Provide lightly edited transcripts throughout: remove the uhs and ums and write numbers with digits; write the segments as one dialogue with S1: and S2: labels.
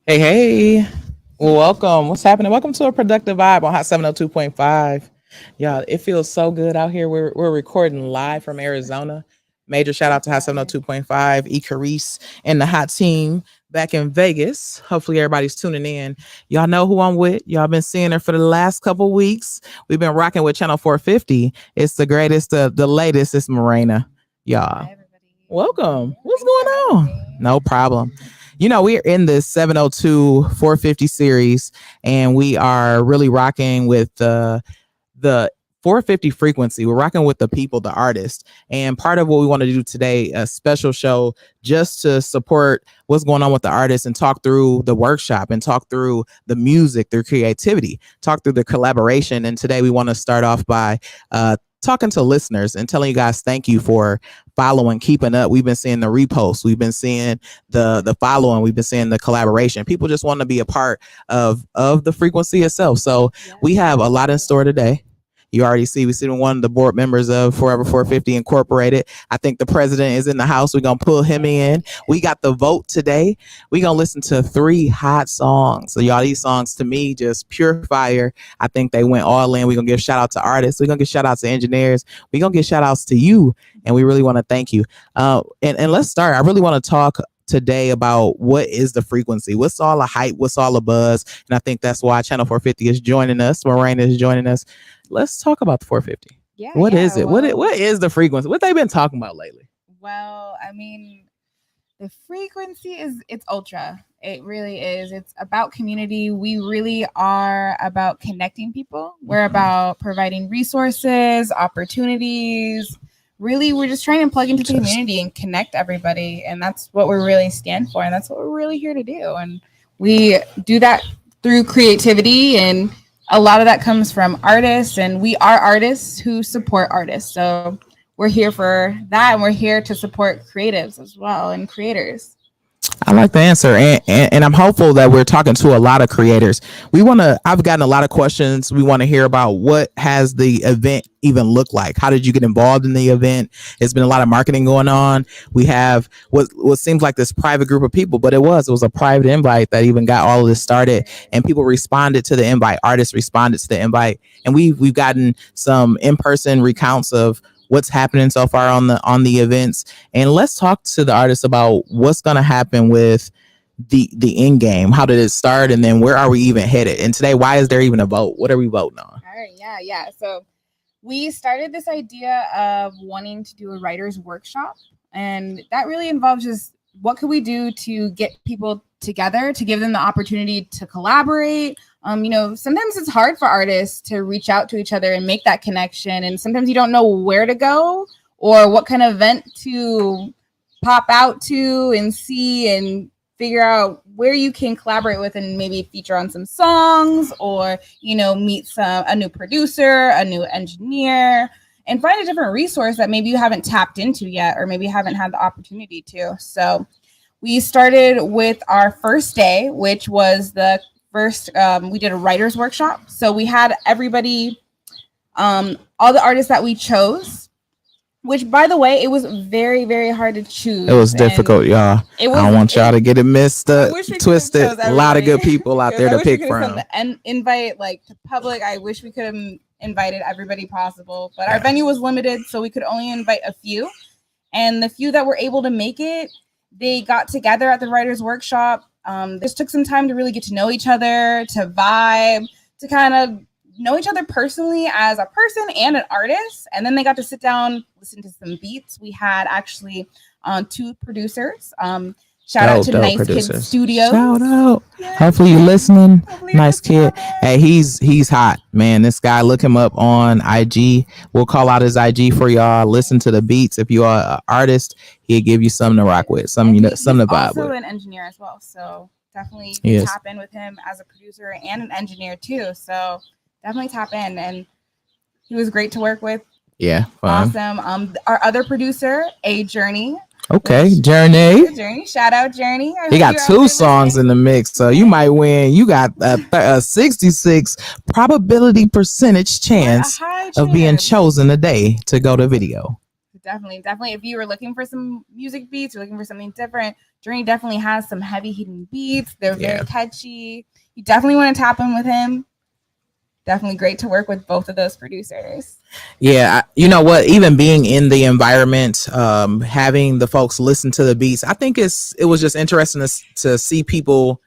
S1: Hey, hey. Welcome. What's happening? Welcome to a productive vibe on Hot 702.5. Y'all, it feels so good out here. We're recording live from Arizona. Major shout out to Hot 702.5, E. Carice, and the Hot Team back in Vegas. Hopefully everybody's tuning in. Y'all know who I'm with. Y'all been seeing her for the last couple weeks. We've been rocking with Channel 450. It's the greatest, the latest. It's Morena. Y'all. Welcome. What's going on? No problem. We're in this 702 450 series, and we are really rocking with the 450 frequency. We're rocking with the people, the artists. And part of what we want to do today, a special show just to support what's going on with the artists and talk through the workshop and talk through the music, their creativity, talk through the collaboration. And today we want to start off by talking to listeners and telling you guys thank you for following, keeping up. We've been seeing the reposts, we've been seeing the following, we've been seeing the collaboration. People just want to be a part of the frequency itself. So we have a lot in store today. You already see, we see one of the board members of Forever 450 Incorporated. I think the president is in the house. We're going to pull him in. We got the vote today. We're going to listen to 3 hot songs. So y'all, these songs to me, just pure fire. I think they went all in. We're going to give shout out to artists. We're going to give shout out to engineers. We're going to give shout outs to you. And we really want to thank you. And let's start. I really want to talk today about what is the frequency, what's all the hype, what's all the buzz. And I think that's why Channel 450 is joining us. Morena is joining us. Let's talk about the 450. What is it? What is the frequency? What they been talking about lately?
S2: Well, I mean, the frequency it's ultra. It really is. It's about community. We really are about connecting people. We're about providing resources, opportunities. Really, we're just trying to plug into the community and connect everybody. And that's what we really stand for. And that's what we're really here to do. And we do that through creativity, and a lot of that comes from artists, and we are artists who support artists. So we're here for that, and we're here to support creatives as well and creators.
S1: I like the answer, and I'm hopeful that we're talking to a lot of creators. I've gotten a lot of questions. We want to hear about what has the event even look like. How did you get involved in the event? It's been a lot of marketing going on. We have what seems like this private group of people, but it was a private invite that even got all of this started, and people responded to the invite. Artists responded to the invite, and we've gotten some in-person recounts of what's happening so far on the events. And let's talk to the artists about what's going to happen with the end game. How did it start, and then where are we even headed? And today, why is there even a vote? What are we voting on?
S2: All right, yeah. So we started this idea of wanting to do a writer's workshop, and that really involves just what could we do to get people together, to give them the opportunity to collaborate. Sometimes it's hard for artists to reach out to each other and make that connection. And sometimes you don't know where to go or what kind of event to pop out to and see and figure out where you can collaborate with and maybe feature on some songs or, meet a new producer, a new engineer, and find a different resource that maybe you haven't tapped into yet or maybe haven't had the opportunity to. So we started with our first day, which was the first, we did a writer's workshop. So we had everybody, all the artists that we chose, which, by the way, it was very, very hard to choose.
S1: It was difficult, y'all. I don't want y'all to get it twisted. A lot of good people out there to pick from.
S2: And invite to public. I wish we could have invited everybody possible, but our venue was limited, so we could only invite a few. And the few that were able to make it, they got together at the writer's workshop. This took some time to really get to know each other, to vibe, to kind of know each other personally as a person and an artist. And then they got to sit down, listen to some beats. We had actually 2 producers. Shout out to Nice producers. Kid Studios.
S1: Shout out. Yeah. Hopefully you're listening. Nice Kid. Hey, he's hot, man. This guy, look him up on IG. We'll call out his IG for y'all. Listen to the beats. If you are an artist, he'll give you something to rock with, something to vibe with.
S2: He's also an engineer as well, so definitely tap in with him as a producer and an engineer too. So definitely tap in, and he was great to work with.
S1: Yeah,
S2: fun. Awesome. Our other producer, A Journey.
S1: Okay, Journey.
S2: Shout out Journey.
S1: He got 2 songs in the mix, so you might win. You got a 66 probability percentage chance of being chosen today to go to video.
S2: definitely. If you were looking for some music beats, you're looking for something different, Journey definitely has some heavy hitting beats. They're very catchy. You definitely want to tap in with him. Definitely great to work with both of those producers.
S1: Yeah, you know what? Even being in the environment, having the folks listen to the beats, I think it was just interesting to see people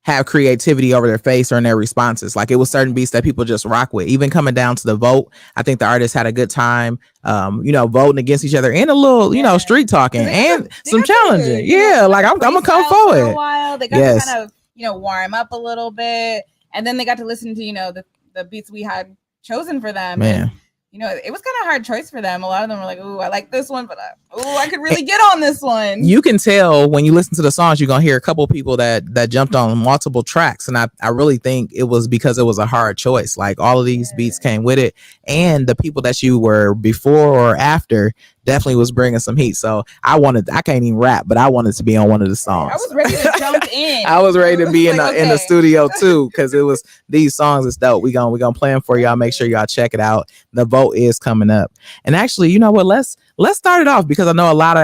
S1: have creativity over their face or in their responses. Like it was certain beats that people just rock with. Even coming down to the vote, I think the artists had a good time, voting against each other and a little, street talking and some challenging. Yeah, like I'm gonna come forward.
S2: For a while, they got to kind of, warm up a little bit, and then they got to listen to the beats we had chosen for them.
S1: Man.
S2: And, it was kind of a hard choice for them. A lot of them were like, "Ooh, I like this one, but I could really get on this one."
S1: You can tell when you listen to the songs, you're gonna hear a couple of people that jumped on multiple tracks, and I really think it was because it was a hard choice. Like all of these beats came with it, and the people that you were before or after definitely was bringing some heat. So I can't even rap, but I wanted to be on one of the songs.
S2: I was ready to jump in.
S1: I was ready to be in the studio too, because it was these songs is dope. We gonna play them for y'all. Make sure y'all check it out. The vote is coming up, and actually, you know what? Let's start it off because I know a lot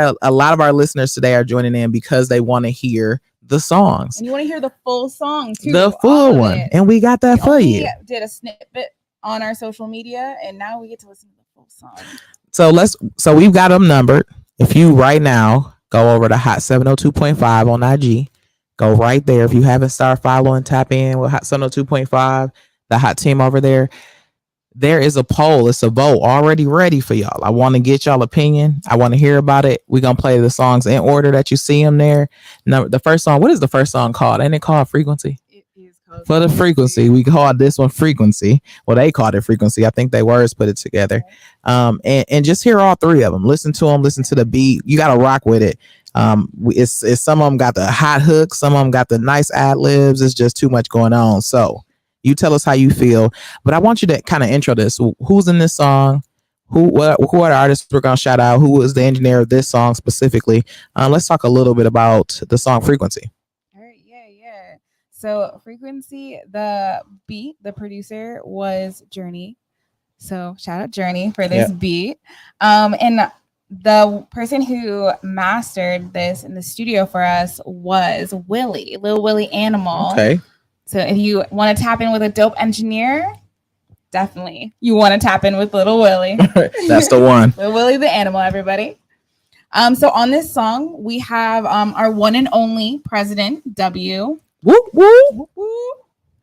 S1: of our listeners today are joining in because they want to hear the songs.
S2: And you want to hear the full song too,
S1: the full one, and we got that for you.
S2: We did a snippet on our social media, and now we get to listen to the full song.
S1: So we've got them numbered. If you right now go over to Hot 702.5 on IG, go right there. If you haven't started following, tap in with Hot 702.5, the hot team over there. There is a poll. It's a vote already ready for y'all. I want to get y'all opinion. I want to hear about it. We're going to play the songs in order that you see them there. Now, the first song, what is the first song called? Ain't it called Frequency?
S2: It is called
S1: For the Frequency. We called this one Frequency. Well, they called it Frequency. I think they words put it together. And just hear all three of them. Listen to them. Listen to the beat. You got to rock with it. It's some of them got the hot hooks. Some of them got the nice ad libs. It's just too much going on. So you tell us how you feel, but I want you to kind of intro this. Who's in this song? Who are the artists we're going to shout out? Who is the engineer of this song specifically? Let's talk a little bit about the song Frequency.
S2: All right, yeah. So Frequency, the beat, the producer was Journey. So shout out Journey for this beat. And the person who mastered this in the studio for us was Willie, Lil Willie Animal.
S1: Okay.
S2: So if you want to tap in with a dope engineer, definitely you want to tap in with Little Willie.
S1: That's the one.
S2: Lil Willie the Animal, everybody. So on this song, we have our one and only President W.
S1: Whoop, whoop.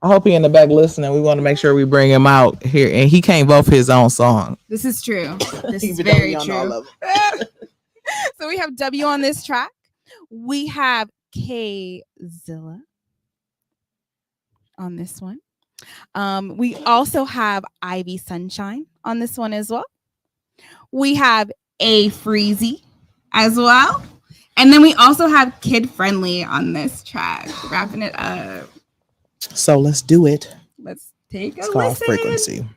S1: I hope he in the back listening. We want to make sure we bring him out here, and he can't vote for his own song.
S2: This is true. This is very true. So we have W on this track. We have K Zilla on this one. We also have Ivy Sunshine on this one as well. We have A Freezy as well. And then we also have Kid Friendly on this track, wrapping it up.
S1: So let's do it.
S2: Let's take a
S1: it's called
S2: listen.
S1: Frequency.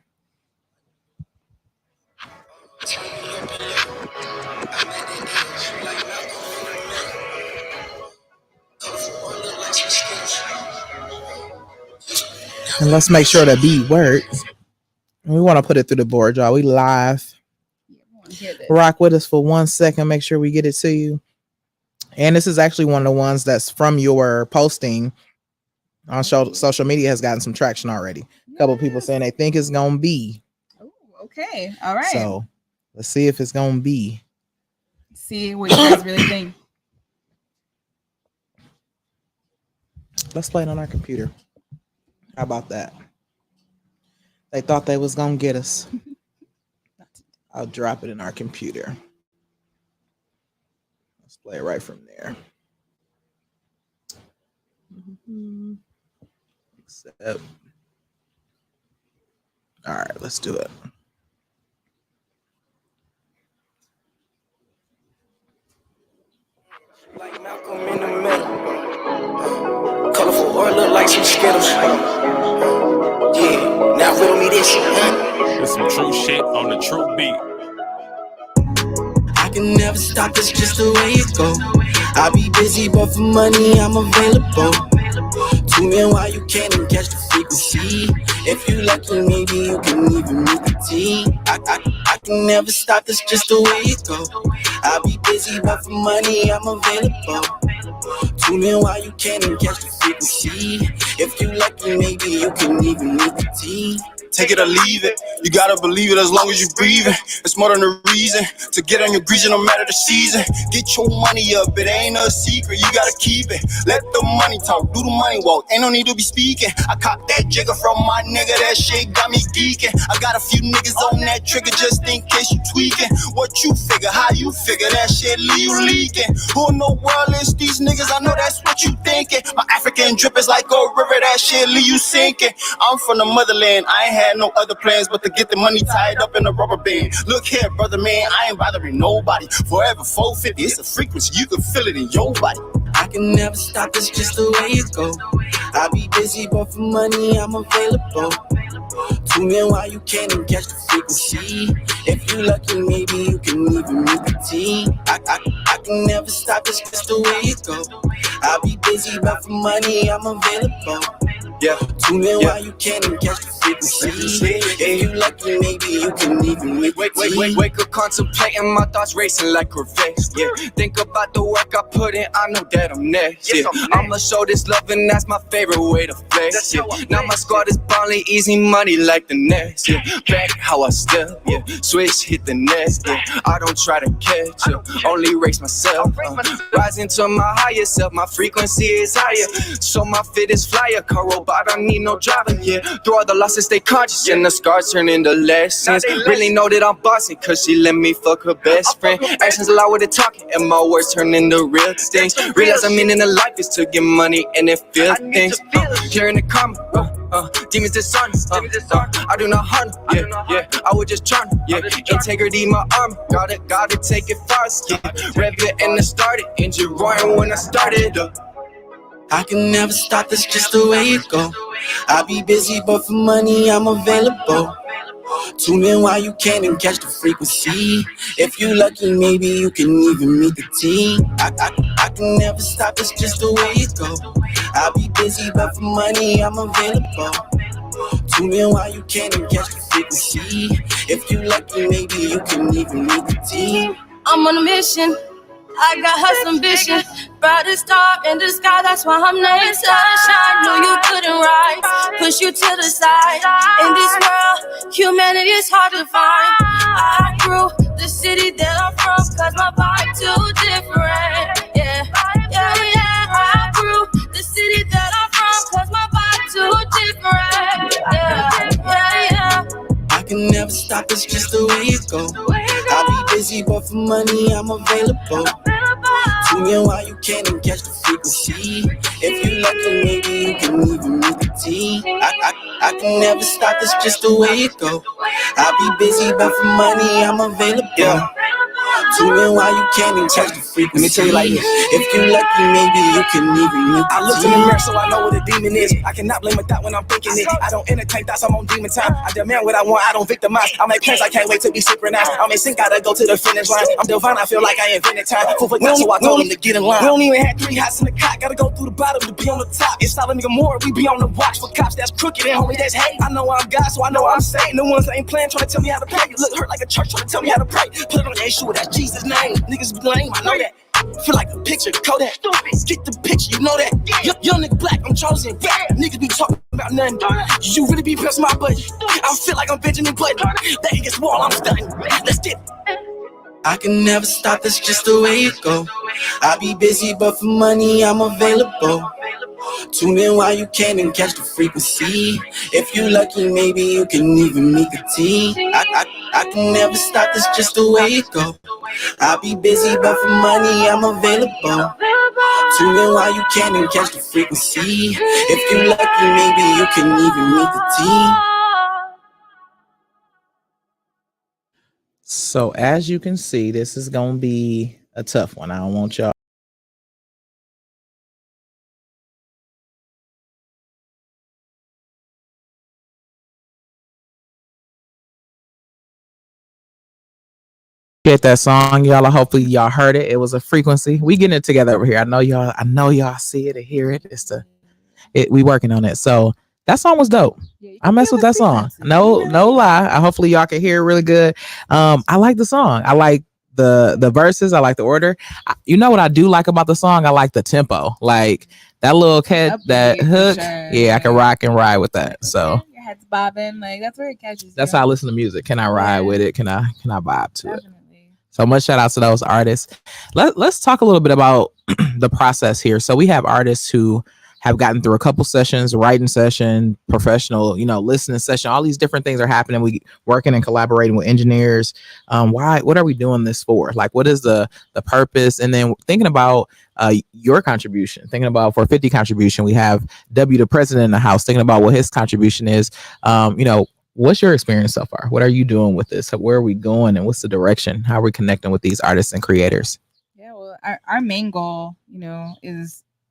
S1: And let's make sure the beat works. We want to put it through the board, y'all. We live. Rock with us for 1 second. Make sure we get it to you. And this is actually one of the ones that's from your posting on social media has gotten some traction already. A couple of people saying they think it's going to be.
S2: Oh, okay. All right.
S1: So let's see if it's going to be.
S2: See what you guys really think.
S1: Let's play it on our computer. How about that? They thought they was going to get us. I'll drop it in our computer. Let's play it right from there. Accept. All right, let's do it.
S3: Like Malcolm in the middle. Colorful or look like some Skittles. Yeah, now riddle me this.
S4: With some true shit on the true beat.
S3: I can never stop, it's just the way it go. I be busy, but for money I'm available. Tune in while you can and catch the frequency. If you lucky, maybe you can even meet the team. I can never stop, this just the way it go. I'll be busy, but for money, I'm available. Tune in while you can and catch the frequency. If you lucky, maybe you can even meet the team.
S5: Take it or leave it. You gotta believe it as long as you breathing. It's more than a reason to get on your grease, no matter the season. Get your money up, it ain't a secret. You gotta keep it. Let the money talk, do the money walk. Ain't no need to be speaking. I caught that jigger from my nigga, that shit got me geeking. I got a few niggas on that trigger just in case you tweaking. What you figure, how you figure, that shit leave you leaking. Who in the world is these niggas? I know that's what you thinking. My African drip is like a river, that shit leave you sinking. I'm from the motherland, I ain't had no other plans but to get the money tied up in a rubber band. Look here, brother man, I ain't bothering nobody. Forever 450, it's a frequency, you can feel it in your body.
S3: I can never stop, it's just the way it go. I'll be busy, but for money, I'm available. Tune in while you can and catch the frequency. If you lucky, maybe you can even meet the team. I can never stop, it's just the way it go. I'll be busy, but for money, I'm available.
S5: Yeah.
S3: Tune in while you can and catch the frequency. If you lucky, maybe you can even meet the team.
S6: Wake up contemplating, my thoughts racing like Corvettes. Yeah, think about the work I put in, I know that I'm next. Yeah, I'ma show this love and that's my favorite way to flex. Yeah, now my squad is balling, easy money like the Nets. Yeah, back how I step. Yeah, switch, hit the next. Yeah, I don't try to catch. Only race myself. Rising to my higher self, my frequency is higher. So my fit is flyer, car robot, I don't need no driver. Yeah, through all the losses, stay conscious, and the scars turn into lessons. Really know that I'm bossing, cause she let me fuck her best friend. Actions allow her to talk, and my words turn into real things. Realize the meaning of life is to get money and it feel things. Here in the comment, demons dishonor. I do not harm. Yeah. I would just charm. Yeah, integrity my armor. Gotta take it fast. Yeah, rev it and I started. Engine roaring when I started.
S3: I can never stop, that's just the way it go. I'll be busy, but for money, I'm available. Tune in while you can and catch the frequency. If you lucky, maybe you can even meet the team. I can never stop, it's just the way it go. I'll be busy, but for money, I'm available. Tune in while you can and catch the frequency. If you lucky, maybe you can even meet the team.
S7: I'm on a mission. I got hustle ambition, brightest star in the sky. That's why I'm named Sunshine. Knew you couldn't rise, push you to the side. In this world, humanity is hard to find. I grew the city that I'm from, cause my vibe too different. Yeah. I grew the city that I'm from, cause my vibe too different. Yeah.
S3: I can never stop, it's just the way it go. I'll be busy, but for money, I'm available. Tune in while you can and catch the frequency. If you lucky, maybe you can even meet the team. I can never stop, it's just the way it go. I'll be busy, but for money, I'm available.
S6: Yeah.
S3: Tune in while you can and catch the frequency.
S6: Let me tell you like this.
S3: If you lucky, maybe you can even meet the
S6: I look in
S3: team.
S6: the mirror so I know what a demon is. I cannot blame a thought when I'm thinking it. I don't entertain thoughts, I'm on demon time. I demand what I want, I don't victimize. I make plans, I can't wait to be synchronized. I'm in sync, gotta go to the finish line. I'm divine, I feel like I invented time. Full for so I told him to get in line. We don't even have 3 hots in the cot, gotta go through the bottom to be on the top. It's all a nigga more, we be on the watch for cops that's crooked and homie that's hate. I know I'm God, so I know I'm Satan. The ones that ain't playing, trying to tell me how to pray. Look hurt like a church, trying to tell me how to pray. Put it on Yeshua, that's Jesus' name. Niggas be lame, I know that. Feel like a picture, Kodak. Get the picture, you know that. Young nigga black, I'm chosen. Niggas be talking about nothing. You really be pressing my button. I feel like I'm Benjamin Button. That against wall, I'm stunning. Let's get it.
S3: I can never stop, that's just the way it go. I'll be busy, but for money, I'm available. Tune in while you can and catch the frequency. If you lucky, maybe you can even meet the team. I can never stop, that's just the way it go. I'll be busy, but for money, I'm available. Tune in while you can and catch the frequency. If you lucky, maybe you can even meet the team.
S1: So as you can see, this is gonna be a tough one. I don't want y'all. Get that song, y'all. Hopefully y'all heard it. It was a frequency. We getting it together over here. I know y'all see it and hear it. It's the we working on it. So that song was dope.
S2: Yeah, you
S1: I
S2: can
S1: mess
S2: feel
S1: with
S2: the
S1: that song.
S2: frequency.
S1: No,
S2: You
S1: no
S2: really
S1: lie. Hopefully y'all can hear it really good. I like the song. I like the verses. I like the order. You know what I do like about the song? I like the tempo. Like that little cat, that
S2: upbeat for
S1: hook.
S2: sure.
S1: Yeah, I can
S2: Like,
S1: rock and ride with that. So
S2: your head's bobbing. Like that's where it catches
S1: that's
S2: you.
S1: how I listen to music. Can I ride
S2: Yeah.
S1: with it? Can I vibe to it?
S2: Definitely.
S1: So much shout out to those artists. Let's talk a little bit about the process here. So we have artists who have gotten through a couple sessions, writing session, professional, listening session. All these different things are happening. We working and collaborating with engineers. What are we doing this for? Like, what is the purpose? And then thinking about your contribution, thinking about 450 contribution. We have W, the president in the house, thinking about what his contribution is. What's your experience so far? What are you doing with this? Where are we going, and what's the direction? How are we connecting with these artists and creators?
S2: Yeah, well, our main goal,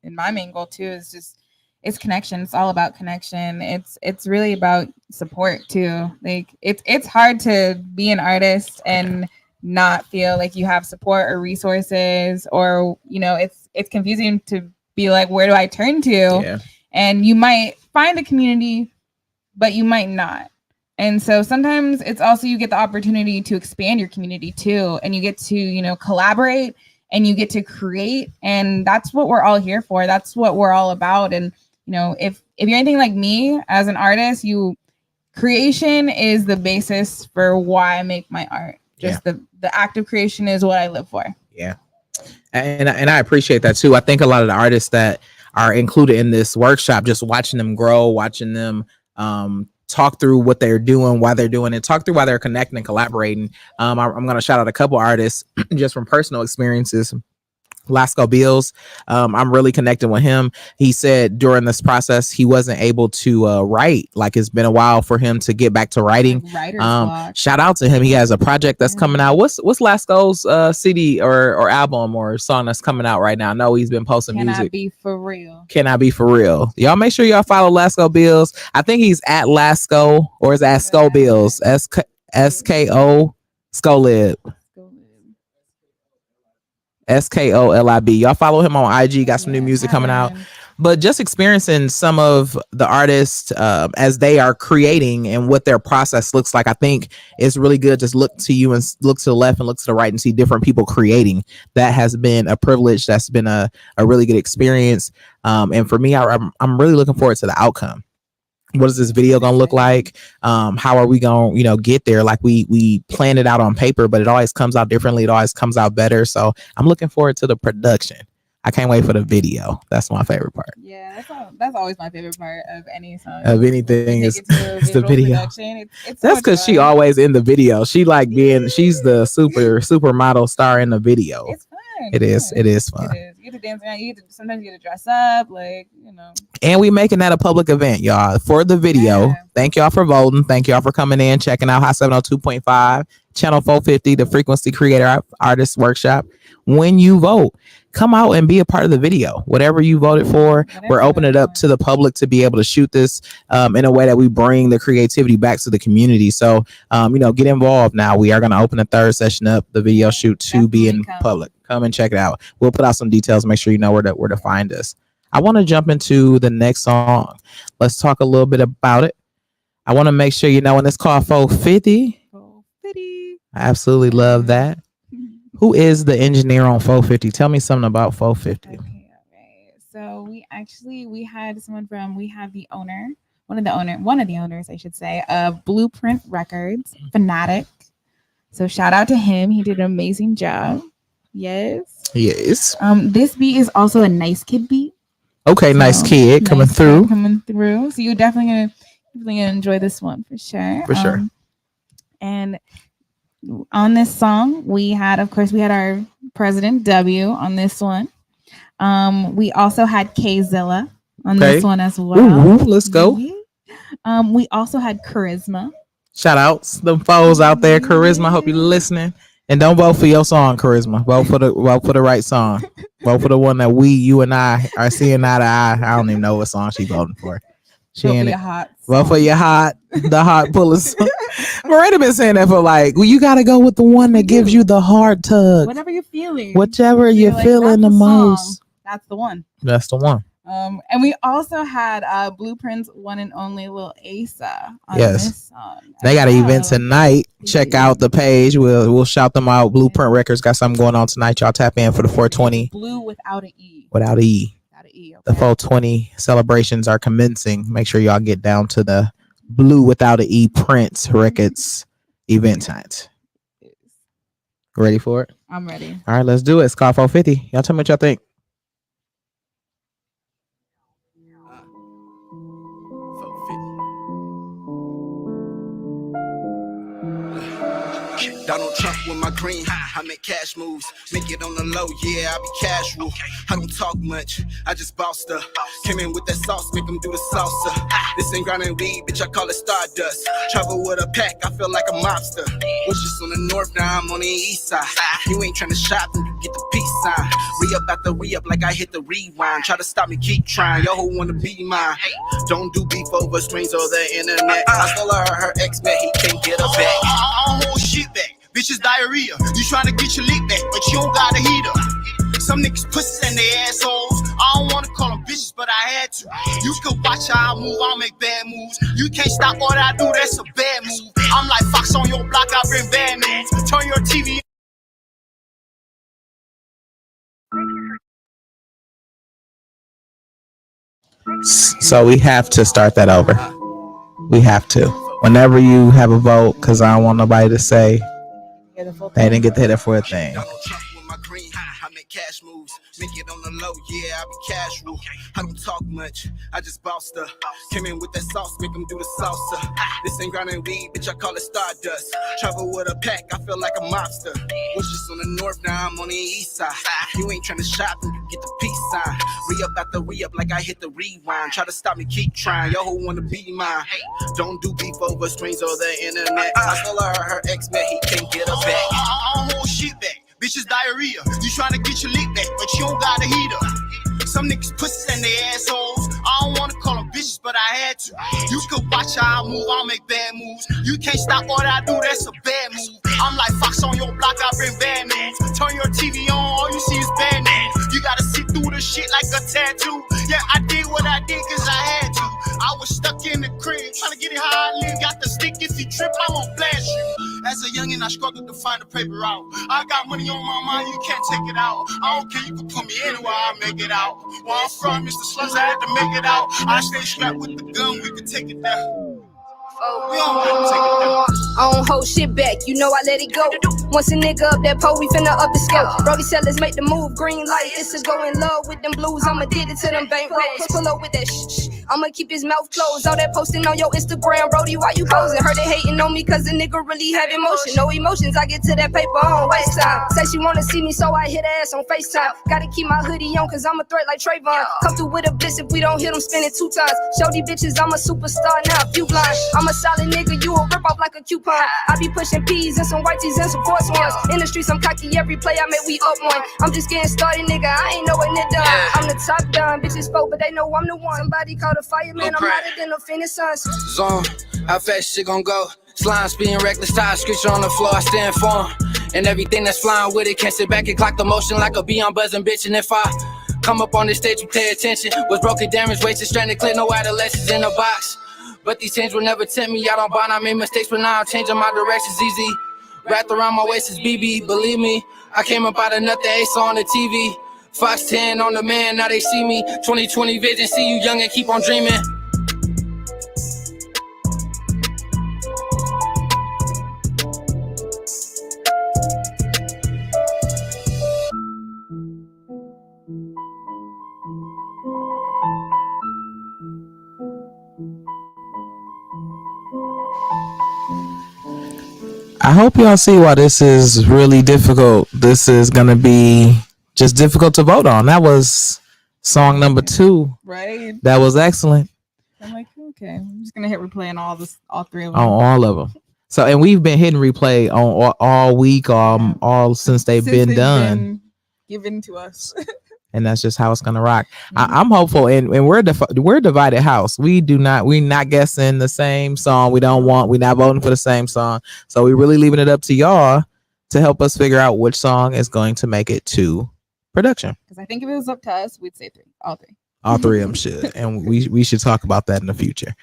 S2: and my main goal too, is just it's connection. It's all about connection. It's really about support too. Like it's hard to be an artist and not feel like you have support or resources, or it's confusing to be like, where do I turn to?
S1: Yeah.
S2: And you might find a community, but you might not. And so sometimes it's also you get the opportunity to expand your community too, and you get to collaborate, and you get to create, and that's what we're all here for. That's what we're all about. And if you're anything like me as an artist, creation is the basis for why I make my art. Just the act of creation is what I live for.
S1: Yeah. And I appreciate that too. I think a lot of the artists that are included in this workshop, just watching them grow, watching them talk through what they're doing, why they're doing it, talk through why they're connecting and collaborating. I'm going to shout out a couple artists just from personal experiences. Lasco Bills, I'm really connecting with him. He said during this process he wasn't able to write. Like, it's been a while for him to get back to writing.
S2: Writer's block.
S1: Shout out to him. He has a project that's coming out. What's Lasco's CD or album or song that's coming out right now? I know he's been posting
S2: Can
S1: music.
S2: I be for real?
S1: Can I be for real? Y'all make sure y'all follow Lasco Bills. I think he's at Lasco, or is at Sko Bills. SKO Skolib. SKOLIB. Y'all follow him on IG. Got some new music coming out. But just experiencing some of the artists as they are creating and what their process looks like, I think it's really good. Just look to you and look to the left and look to the right and see different people creating. That has been a privilege. That's been a really good experience. And for me, I'm really looking forward to the outcome. What is this video gonna look like? How are we gonna, get there? Like we planned it out on paper, but it always comes out differently. It always comes out better. So I'm looking forward to the production. I can't wait for the video. That's my favorite part.
S2: Yeah, that's always my favorite part of any song.
S1: Of anything is the video.
S2: It's
S1: that's because she always in the video. She she's the supermodel star in the video.
S2: It's fun.
S1: It is fun.
S2: It is. You get to dance around. Sometimes you get to dress up,
S1: And we making that a public event, y'all, for the video. Yeah. Thank y'all for voting. Thank y'all for coming in, checking out Hot 702.5, Channel 450, the Frequency Creator Artist Workshop. When you vote, come out and be a part of the video. Whatever you voted for, we're opening it up to the public to be able to shoot this in a way that we bring the creativity back to the community. So, get involved now. We are going to open a third session up, the video shoot, to be in public. Come and check it out. We'll put out some details. Make sure you know where to find us. I want to jump into the next song. Let's talk a little bit about it. I want to make sure you know when it's called 450.
S2: 450.
S1: I absolutely love that. Who is the engineer on 450? Tell me something about 450.
S2: Okay. So we had someone one of the owners, I should say, of Blueprint Records, Fanatic. So shout out to him. He did an amazing job. Yes. This beat is also a Nice Kid beat.
S1: Okay, so, Nice Kid coming through.
S2: So you're definitely gonna enjoy this one for sure.
S1: For sure.
S2: And on this song, we had our President W on this one. We also had K-Zilla on this one as well.
S1: Ooh, let's go.
S2: We also had Charisma.
S1: Shout outs, them foes out there. Charisma, hope you're listening. And don't vote for your song, Charisma. Vote for the right song. Vote for the one that you and I are seeing eye to eye. I don't even know what song she's voting for. Vote for your hot pullers. Miranda been saying that for you gotta go with the one that gives you the hard tug.
S2: Whatever you're feeling.
S1: Whichever you're feeling the most.
S2: That's the one.
S1: That's the one.
S2: And we also had Blueprint's one and only Lil Asa on
S1: Yes.
S2: this song.
S1: They got an
S2: as
S1: event
S2: well.
S1: tonight. Check out the page. We'll shout them out. Blueprint Records got something going on tonight. Y'all tap in for the 420
S2: Blue without an E.
S1: without an E.
S2: Without an E.
S1: The 420 celebrations are commencing. Make sure y'all get down to the Blue without an E Prince Records event tonight. Ready for it?
S2: I'm ready.
S1: All right, let's do it. It's called 450. Y'all tell me what y'all think.
S3: Donald Trump with my green, I make cash moves, make it on the low, yeah, I be casual. I don't talk much, I just bossed up. Came in with that sauce, make them do the salsa. This ain't grinding weed, bitch, I call it stardust. Travel with a pack, I feel like a mobster. Was just on the north, now I'm on the east side. You ain't trying to shop, then you get the peace sign. Re-up after re-up like I hit the rewind. Try to stop me, keep trying, yo who wanna be mine. Don't do beef over strings or the internet. I stole her ex-man, he can't get her back. I don't hold shit back. Bitches diarrhea. You trying to get your lick back, but you don't got a heater. Some niggas pussies and they assholes. I don't wanna call them bitches, but I had to. You could watch how I move, I'll make bad moves. You can't stop what I do, that's a bad move. I'm like Fox on your block, I bring bad news. Turn your TV.
S1: So we have to start that over. We have to. Whenever you have a vote, because I don't want nobody to say they didn't get to hit it for a thing.
S3: I make cash moves, make it on the low, yeah, I be casual. I don't talk much, I just bossed up. Came in with that sauce, make them do the salsa. This ain't grinding weed, bitch, I call it stardust. Travel with a pack, I feel like a mobster. Was just on the north, now I'm on the east side. You ain't trying to shop, then you get the peace sign. Re-up after re-up like I hit the rewind. Try to stop me, keep trying, yo who wanna be mine. Don't do beef over strings or the internet. I stole her ex-man, he can't get her back. I don't hold shit back. Bitches diarrhea. You tryna get your lick back, but you don't got a heater. Some niggas pussies and they assholes. I don't wanna call them bitches, but I had to. You could watch how I move, I'll make bad moves. You can't stop what I do, that's a bad move. I'm like Fox on your block, I bring bad news. Turn your TV on, all you see is bad news. You gotta sit through the shit like a tattoo. Yeah, I did what I did cause I had to. I was stuck in the crib, tryna get it how I live. Got the stick, if you trip, I'm gon' flash you. As a youngin', I struggled to find the paper out. I got money on my mind, you can't take it out. I don't care, you can put me anywhere, I'll make it out. Where I'm from, Mr. Slums, I had to make it out. I stay strapped with the gun, we can take it down. We don't want to take it down.
S7: I don't hold shit back, you know I let it go. Once a nigga up that pole, we finna up the scope. Brody said let's make the move, green light. It's a go in love with them blues, I'm addicted to them bank rolls. Pull up with that shh. I'ma keep his mouth closed. All that posting on your Instagram, Brody, why you posing? Heard they hating on me cause the nigga really have emotion. No emotions, I get to that paper, I don't waste time. Say she wanna see me, so I hit her ass on FaceTime. Gotta keep my hoodie on cause I'm a threat like Trayvon. Come through with a blitz if we don't hit them, spin it 2 times. Show these bitches I'm a superstar, now if you blind. I'm a solid nigga, you a rip off like a coupon. I be pushing P's and some white tees and some force ones. In the streets, I'm cocky, every play I make, we up one. I'm just getting started, nigga, I ain't know what it done. I'm the top done, bitches folk, but they know I'm the one. Somebody call the fireman, I'm hotter than the Phoenix Suns.
S6: Zone, how fast shit gon' go? Slime speeding reckless, tire screeching on the floor, I stand for 'em. And everything that's flying with it, can't sit back and clock the motion like a bee on buzzing, bitch. And if I come up on this stage, you pay attention. Was broken, damaged, wasted, stranded, clear, no adolescents in a box. But these chains will never tempt me, I don't bond, I made mistakes, but now I'm changing my directions easy. Wrapped around my waist is BB, believe me, I came up out of nothing, Ace on the TV. Fox 10 on the man, now they see me. 2020 vision, see you young and keep on dreaming.
S1: I hope y'all see why this is really difficult. This is gonna be just difficult to vote on. That was song number 2.
S2: Right.
S1: That was excellent.
S2: I'm like, okay, I'm just gonna hit replay on all 3 of them.
S1: On all of them. So, and we've been hitting replay on all week, all since they've been done,
S2: given to us.
S1: and that's just how it's gonna rock. I'm hopeful, and we're a divided house. We're not guessing the same song. We're not voting for the same song. So we're really leaving it up to y'all to help us figure out which song is going to make it to production.
S2: Because I think if it was up to us, we'd say 3, all 3.
S1: All three of them should, and we should talk about that in the future.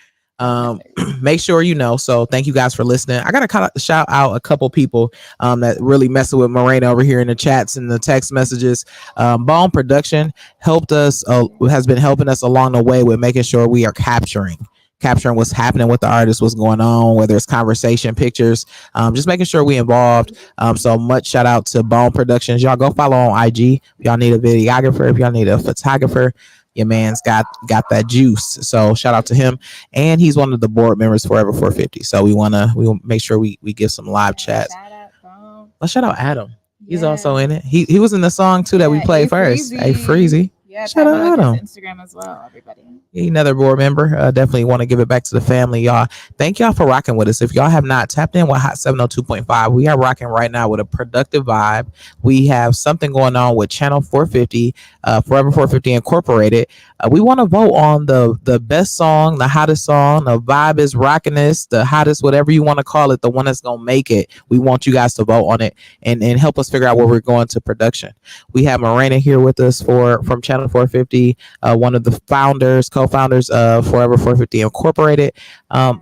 S1: Make sure you know. So thank you guys for listening. I gotta shout out a couple people that really messing with Morena over here in the chats and the text messages. Bone Production helped us, has been helping us along the way with making sure we are capturing what's happening with the artist, what's going on, whether it's conversation, pictures, just making sure we involved. So much shout out to Bone Productions. Y'all go follow on IG. If y'all need a videographer, if y'all need a photographer, your man's got that juice. So shout out to him, and he's one of the board members Forever 450. So we want to make sure we give some live chats. Let's shout out Adam. He's also in it. He was in the song too that we played first. Hey, Freezy.
S2: Yeah,
S1: shout out Adam.
S2: Instagram as well, everybody.
S1: Another board member. Definitely want to give it back to the family, y'all. Thank y'all for rocking with us. If y'all have not tapped in with Hot 702.5, we are rocking right now with a productive vibe. We have something going on with Channel 450, Forever 450 Incorporated. We want to vote on the best song, the hottest song, the vibe is rocking this, the hottest, whatever you want to call it, the one that's gonna make it. We want you guys to vote on it and help us figure out where we're going to production. We have Morena here with us from Channel 450, one of the co-founders of Forever 450 Incorporated. I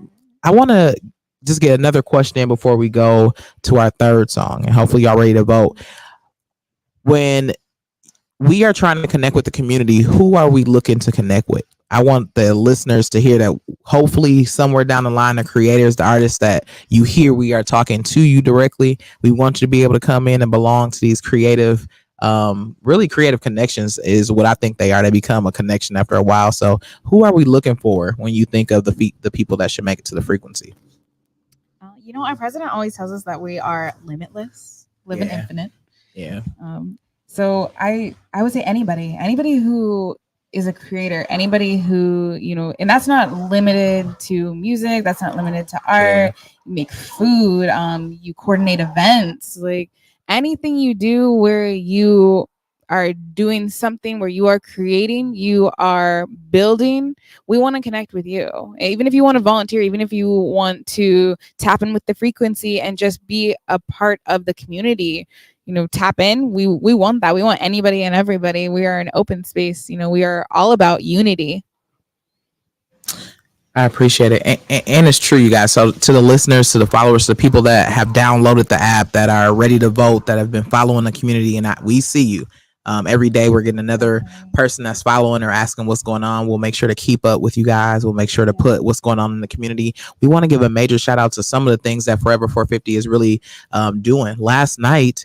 S1: want to just get another question in before we go to our third song, and hopefully y'all ready to vote. When we are trying to connect with the community, who are we looking to connect with? I want the listeners to hear that hopefully somewhere down the line, the creators, the artists that you hear, we are talking to you directly. We want you to be able to come in and belong to these creative, really creative connections is what I think they are. They become a connection after a while. So who are we looking for when you think of the people that should make it to the frequency?
S2: Our president always tells us that we are limitless, live in infinite.
S1: Yeah.
S2: So I would say anybody who is a creator, anybody who, and that's not limited to music. That's not limited to art. You make food. You coordinate events, like anything you do where you are doing something, where you are creating, you are building. We want to connect with you. Even if you want to volunteer, even if you want to tap in with the frequency and just be a part of the community, tap in. We want that. We want anybody and everybody. We are an open space. We are all about unity.
S1: I appreciate it. And it's true, you guys. So to the listeners, to the followers, to the people that have downloaded the app, that are ready to vote, that have been following the community, and we see you. Every day we're getting another person that's following or asking what's going on. We'll make sure to keep up with you guys. We'll make sure to put what's going on in the community. We want to give a major shout out to some of the things that Forever 450 is really doing. Last night,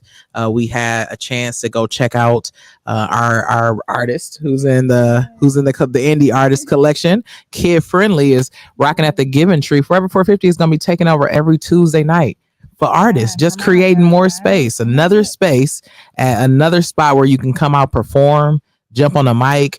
S1: we had a chance to go check out our artist who's in the indie artist collection. Kid Friendly is rocking at the Giving Tree. Forever 450 is going to be taking over every Tuesday night for artists, just creating more space, another space at another spot where you can come out, perform, jump on a mic,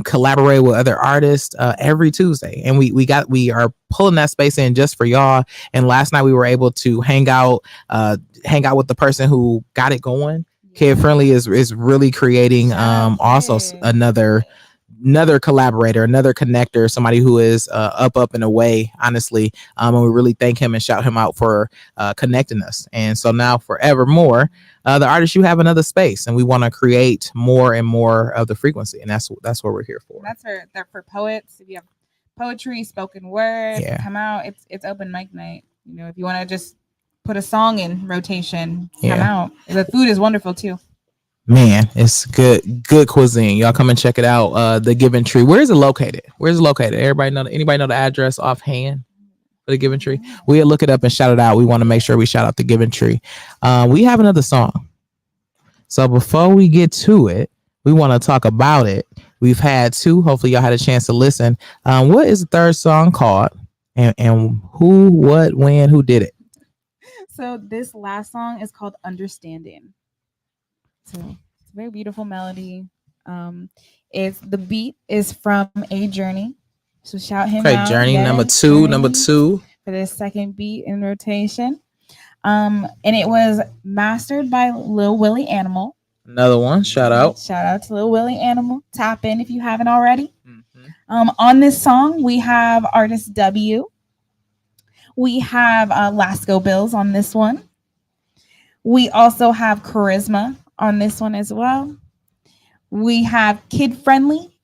S1: collaborate with other artists every Tuesday. And we are pulling that space in just for y'all. And last night we were able to hang out with the person who got it going. Kid Friendly is really creating also another collaborator, another connector, somebody who is up and away, honestly. And we really thank him and shout him out for connecting us. And so now forevermore, the artists, you have another space, and we want to create more and more of the frequency. And that's what we're here for.
S2: They're for poets. If you have poetry, spoken word, come out. It's open mic night. If you want to just put a song in rotation, come out. The food is wonderful too.
S1: Man, it's good cuisine. Y'all come and check it out. The Giving Tree. Where is it located? Anybody know the address offhand for the Giving Tree? We'll look it up and shout it out. We want to make sure we shout out the Giving Tree. We have another song. So before we get to it, we want to talk about it. We've had two. Hopefully y'all had a chance to listen. What is the third song called? And who, what, when, who did it?
S2: So this last song is called Understanding. So it's a very beautiful melody. The beat is from A Journey. So shout him out.
S1: Journey,
S2: yes,
S1: number two.
S2: For the second beat in rotation. And it was mastered by Lil Willie Animal.
S1: Another one. Shout out
S2: to Lil Willie Animal. Tap in if you haven't already. Mm-hmm. On this song, we have artist W. We have Lasco Bills on this one. We also have Charisma on this one as well. We have Kid Friendly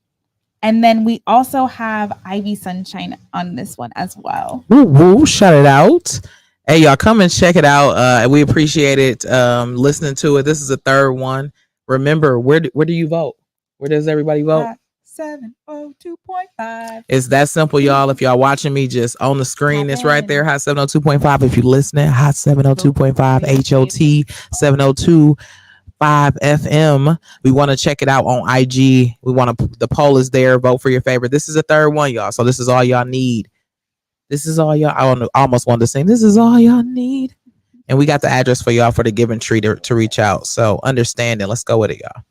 S2: And then we also have Ivy Sunshine on this one as well.
S1: Woo woo, shout it out. Hey, y'all, come and check it out. We appreciate it. Listening to it. This is the third one. Remember, where do you vote? Where does everybody vote?
S2: 702.5.
S1: It's that simple, y'all. If y'all watching me, just on the screen, it's right there. Hot 702.5. If you're listening, Hot 702.5 HOT 702.5 FM. We want to check it out on IG. We want to. The poll is there. Vote for your favorite. This is the third one, y'all. So this is all y'all need. This is all y'all. I almost wanted to sing. This is all y'all need. And we got the address for y'all for the Giving Tree to reach out. So understanding. Let's go with it, y'all.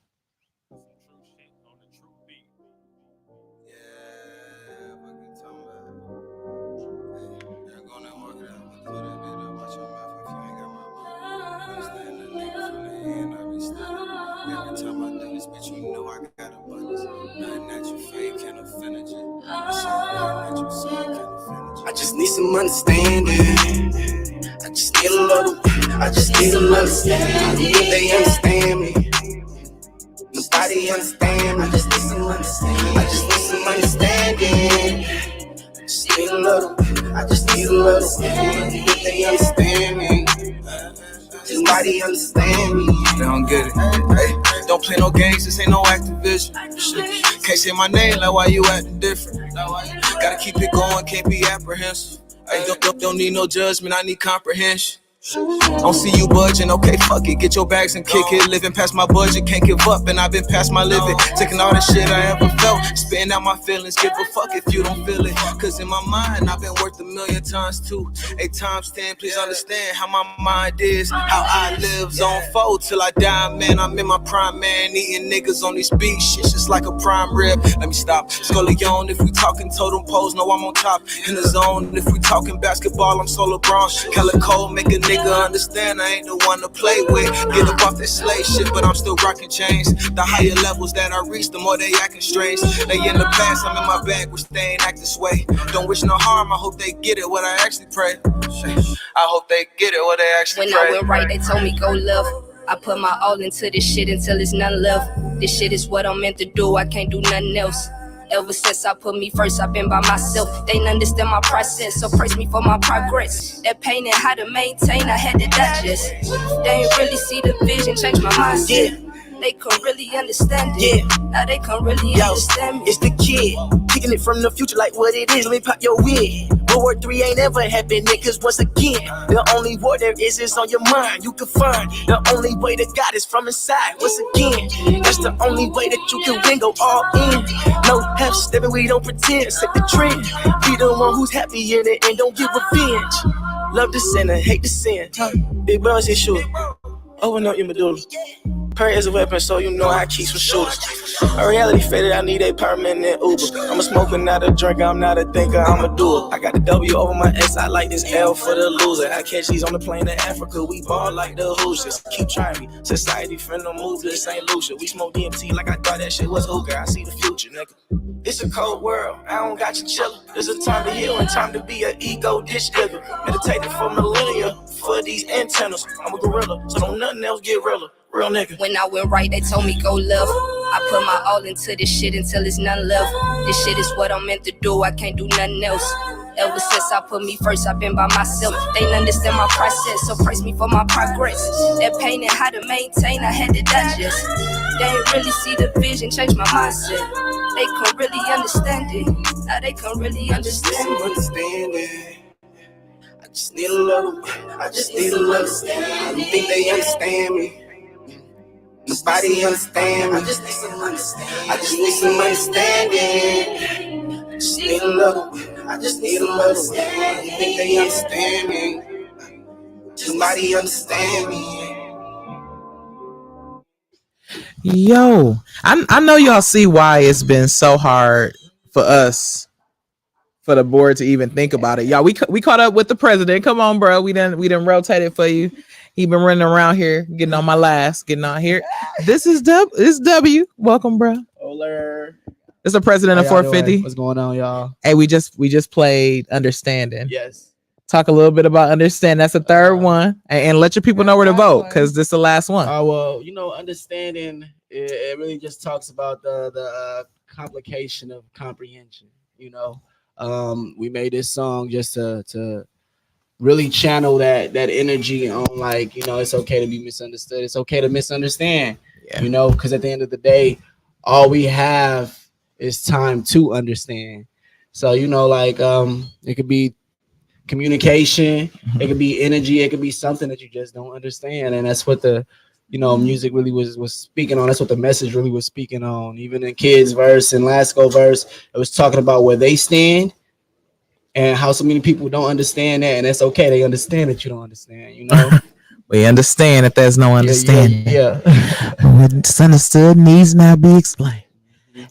S3: I just need some understanding. I just need a little. I just need some understanding. I don't think they understand me. Nobody understand me. I just need some understanding. I just need some understanding. I just need a little. I just need a little. I don't think they understand me. Nobody understand me.
S6: They don't get it. Hey, don't play no games, this ain't no Activision. Shit. Can't say my name, like why you acting different. Gotta keep it going, can't be apprehensive. Hey, don't need no judgment, I need comprehension. Don't see you budging, okay, fuck it, get your bags and kick it. Living past my budget, can't give up, and I've been past my living. Taking all the shit I ever felt, spitting out my feelings. Give a fuck if you don't feel it. Cause in my mind, I've been worth 1,000,000 times 2. 8 times 10, please understand how my mind is. How I live on 4 till I die, man. I'm in my prime, man. Eating niggas on these beats, shit's just like a prime rib. Let me stop. Scullion, if we talking totem pose, no, I'm on top. In the zone, if we talking basketball, I'm so LeBron. Calico, make a nigga understand I ain't the one to play with. Get up off that slave shit, but I'm still rocking chains. The higher levels that I reach, the more they acting strange. They in the past, I'm in my bag, which they ain't act this way. Don't wish no harm, I hope they get it what I actually pray. I hope they get it what they actually pray.
S7: When I went right, they told me go left. I put my all into this shit until it's none left. This shit is what I'm meant to do, I can't do nothing else. Ever since I put me first, I've been by myself. They didn't understand my process, so praise me for my progress. That pain and how to maintain, I had to digest. They ain't really see the vision, change my mindset. They couldn't really understand it. Now they can't really understand me.
S3: It's the kid, picking it from the future like what it is. Let me pop your wig. World War III ain't ever happened, niggas. Once again, the only war there is on your mind. You can find the only way to God is from inside. Once again, that's the only way that you can win. Go all in. No half stepping, we don't pretend. Set the trend. Be the one who's happy in it and don't get revenge. Love the sinner, hate the sin. Big bros issue. Open up your medulla. Prayer is a weapon, so you know I keep some shooters. A reality faded, I need a permanent Uber. I'm a smoker, not a drinker, I'm not a thinker, I'm a doer. I got the W over my S, I like this L for the loser. I catch these on the plane to Africa, we ball like the Hoosiers. Keep trying me, society finna move to St. Lucia. We smoke DMT like I thought that shit was hookah, I see the future, nigga. It's a cold world, I don't got you chillin'. There's a time to heal and time to be an ego dish digger. Meditating for millennia, for these antennas. I'm a gorilla, so don't nothing else get realer. Real nigga.
S7: When I went right, they told me go left. I put my all into this shit until it's none left. This shit is what I'm meant to do, I can't do nothing else. Ever since I put me first, I've been by myself. They didn't understand my process, so praise me for my progress. That pain and how to maintain, I had to digest. They ain't really see the vision, change my mindset. They couldn't really understand it. Now they can't really understand it.
S3: I just need a little. I just need a little. I don't think they understand me. Nobody understand me. I just need some understanding. I just need some understanding. I just need a little. I just need a little. I don't think they understand me. Nobody understand me.
S1: Yo, I know y'all see why it's been so hard for us, for the board to even think about it. Y'all, we caught up with the president. Come on, bro. We done rotated for you. He been running around here, getting on my last, getting on here. This is W. Welcome, bro.
S8: Oler.
S1: It's the president of 450.
S8: What's going on, y'all?
S1: Hey, we just played Understanding.
S8: Yes.
S1: Talk a little bit about Understanding. That's the third one, and let your people know where to vote, because this is the last one.
S8: Well, Understanding, it really just talks about the complication of comprehension. You know, we made this song just to really channel that energy on, like, you know, it's okay to be misunderstood. It's okay to misunderstand.
S1: Yeah.
S8: You know, because at the end of the day, all we have is time to understand. So, you know, like, it could be communication, it could be energy, it could be something that you just don't understand, and that's what the, you know, music really was speaking on. That's what the message really was speaking on. Even in Kid's verse and Lasco verse, it was talking about where they stand and how so many people don't understand that, and that's okay. They understand that you don't understand. You know,
S1: We understand that there's no understanding.
S8: yeah.
S1: What's understood needs not be explained.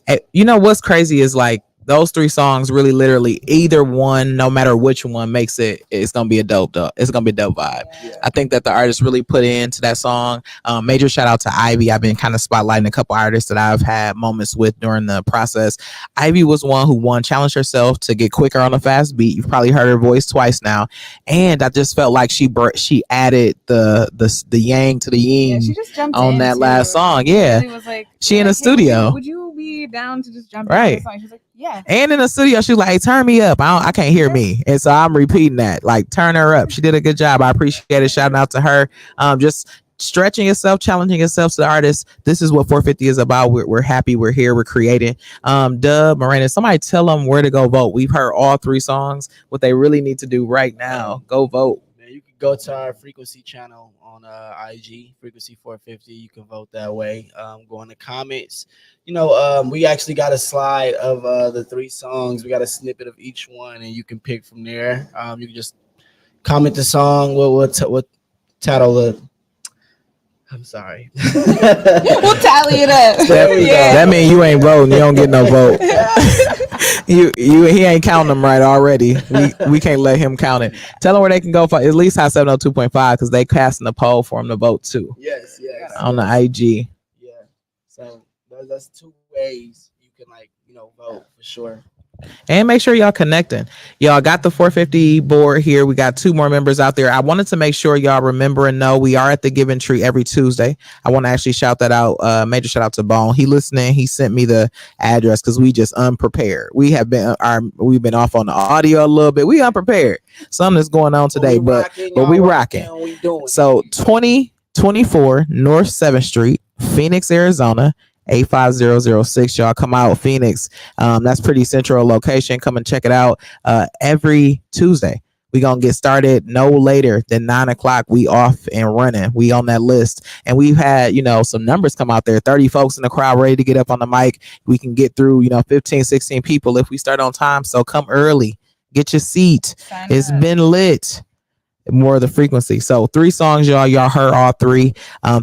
S1: Hey, you know what's crazy is like those three songs really literally either one, no matter which one makes it, it's gonna be a dope. It's gonna be a dope vibe.
S8: Yeah.
S1: I think that the artist really put into that song. Major shout out to Ivy. I've been kind of spotlighting a couple artists that I've had moments with during the process. Ivy was one who challenged herself to get quicker on a fast beat. You've probably heard her voice twice now, and I just felt like she added the yang to the yin.
S2: Yeah, she just jumped
S1: on
S2: in
S1: that
S2: too.
S1: last song.
S2: She
S1: Yeah,
S2: really was like,
S1: she
S2: they're
S1: in the
S2: like, "Hey,
S1: studio."
S2: would you be down to just jump
S1: Right.
S2: in on the song? She's like, yeah.
S1: And in the studio, she was like, hey, turn me up. I can't hear me. And so I'm repeating that. Like, turn her up. She did a good job. I appreciate it. Shouting out to her. Just stretching yourself, challenging yourself to the artist. This is what 450 is about. We're happy. We're here. We're creating. Dub, Miranda, somebody tell them where to go vote. We've heard all three songs. What they really need to do right now, go vote.
S8: You can go to our frequency channel on IG, frequency 450. You can vote that way. Go in the comments. You know, we actually got a slide of the three songs. We got a snippet of each one, and you can pick from there. You can just comment the song. What title the? I'm sorry.
S2: We'll tally it up.
S1: That means you ain't voting. You don't get no vote. He ain't counting them right already. We can't let him count it. Tell them where they can go for at least Hot 702.5 because they casting the poll for them to vote too.
S8: Yes.
S1: On the IG.
S8: Yeah. So that's two ways you can, like, you know, vote for sure.
S1: And make sure y'all connecting. Y'all got the 450 board here. We got two more members out there. I wanted to make sure y'all remember and know we are at the Giving Tree every Tuesday. I want to actually shout that out. Major shout out to Bone. He listening. He sent me the address because we just unprepared. We've been off on the audio a little bit. We unprepared. Something is going on today, but we rocking. So 2024 North 7th Street, Phoenix, Arizona. 85006. Y'all come out, Phoenix. That's pretty central location. Come and check it out. Every Tuesday. We gonna get started no later than 9:00. We off and running. We on that list. And we've had, you know, some numbers come out there. 30 folks in the crowd ready to get up on the mic. We can get through, you know, 15, 16 people if we start on time. So come early. Get your seat. It's been lit. More of the frequency. So 3 songs, y'all heard all 3.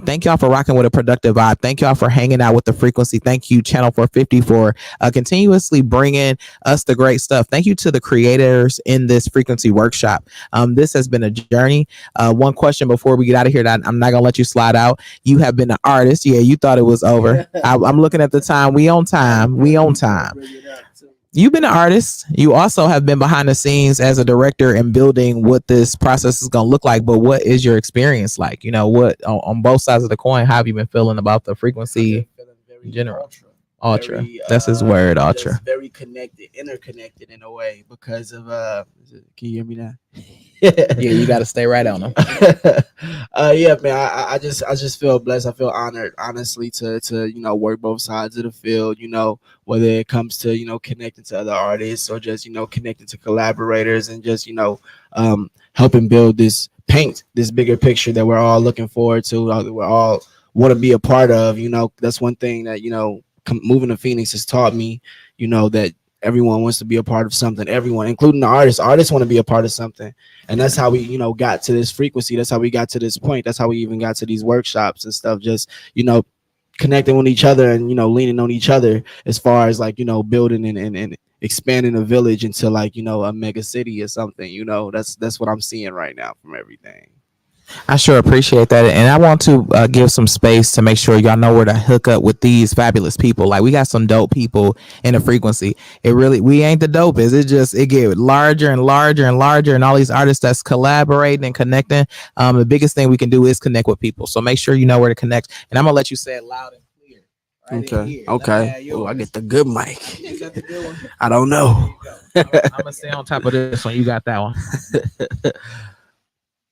S1: Thank y'all for rocking with a productive vibe. Thank y'all for hanging out with the frequency. Thank you, Channel 450, for continuously bringing us the great stuff. Thank you to the creators in this frequency workshop. This has been a journey. One question before we get out of here that I'm not gonna let you slide out. You have been an artist. Yeah, you thought it was over. I'm looking at the time. We on time. You've been an artist. You also have been behind the scenes as a director and building what this process is going to look like. But what is your experience like? You know, what on both sides of the coin, how have you been feeling about the frequency in general? Ultra. Very, that's his word, ultra.
S8: Very connected, interconnected in a way because of can you hear me now?
S1: Yeah, you got to stay right on them.
S8: Yeah, man. I just feel blessed. I feel honored, honestly, to you know, work both sides of the field. You know, whether it comes to, you know, connecting to other artists or just, you know, connecting to collaborators and just, you know, helping build this bigger picture that we're all looking forward to. We're all want to be a part of. You know, that's one thing that, you know, moving to Phoenix has taught me, you know, that everyone wants to be a part of something. Everyone, including the artists want to be a part of something. And that's how we, you know, got to this frequency. That's how we got to this point. That's how we even got to these workshops and stuff. Just, you know, connecting with each other and, you know, leaning on each other as far as, like, you know, building and expanding a village into, like, you know, a mega city or something. You know, that's what I'm seeing right now from everything.
S1: I sure appreciate that. And I want to give some space to make sure y'all know where to hook up with these fabulous people. Like, we got some dope people in the frequency. We ain't the dopest. It get larger and larger and larger. And all these artists that's collaborating and connecting. The biggest thing we can do is connect with people. So make sure you know where to connect. And I'm going to let you say it loud and clear. Right in
S8: Okay.
S1: here. Let me
S8: Okay.
S1: have
S8: Oh, I
S1: yours.
S8: get the good mic.
S1: You got the good one.
S8: I don't
S1: There
S8: know.
S1: you go. I'm gonna stay on top of this one. You got that one.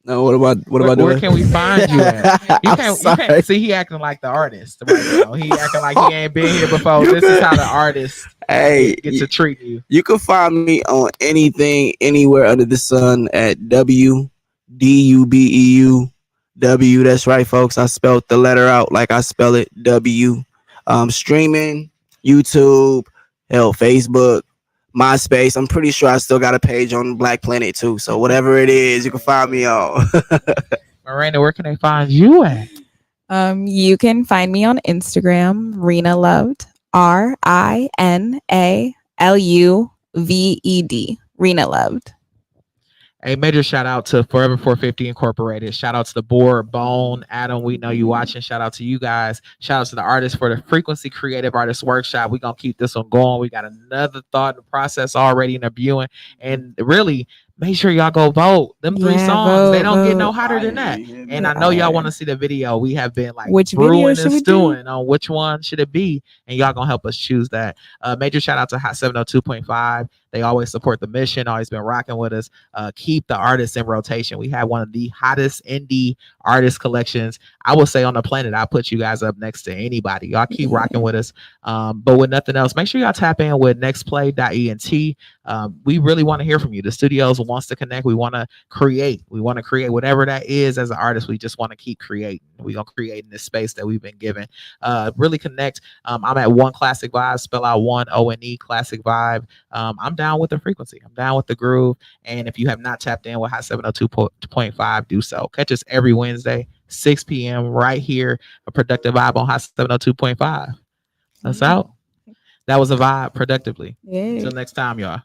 S8: No, what am I
S1: Where
S8: doing?
S1: can we find you at? You
S8: I'm
S1: can't. You
S8: sorry.
S1: can't see. He acting like the artist right now. He acting like he ain't been here before.
S8: You
S1: This is
S8: could-
S1: how the artist
S8: Hey,
S1: get to treat you.
S8: you can find me on anything, anywhere under the sun at WDUBEU. That's right, folks. I spelled the letter out like I spell it. W. Streaming, YouTube, hell, Facebook, MySpace. I'm pretty sure I still got a page on Black Planet too. So whatever it is, you can find me on.
S1: Miranda, where can they find you at?
S2: You can find me on Instagram, Rena Loved, RINALUVED, Rena Loved.
S1: A major shout out to Forever 450 Incorporated. Shout out to the board, Bone, Adam. We know you watching. Shout out to you guys. Shout out to the artists for the Frequency Creative Artists Workshop. We're going to keep this one going. We got another thought in the process already in the viewing. And really, make sure y'all go vote. Them three songs, they don't get no hotter than that. And I know y'all want to see the video. We have been like
S2: Which video
S1: brewing
S2: should
S1: and
S2: we do?
S1: stewing on which one should it be. And y'all going to help us choose that. Major shout out to Hot 702.5. They always support the mission, always been rocking with us. Keep the artists in rotation. We have one of the hottest indie artist collections, I will say, on the planet. I'll put you guys up next to anybody. Y'all keep rocking with us. But with nothing else, make sure y'all tap in with nextplay.ent. We really want to hear from you. The studios wants to connect. We want to create. We want to create whatever that is as an artist. We just want to keep creating. We're going to create in this space that we've been given. Really connect. I'm at One Classic Vibe, spell out one O-N-E, Classic Vibe. I'm down with the frequency. I'm down with the groove. And if you have not tapped in with Hot 702.5, do so. Catch us every Wednesday, 6 p.m. right here, a productive vibe on Hot 702.5. That's out. That was a vibe productively.
S2: Yeah.
S1: Until next time, y'all.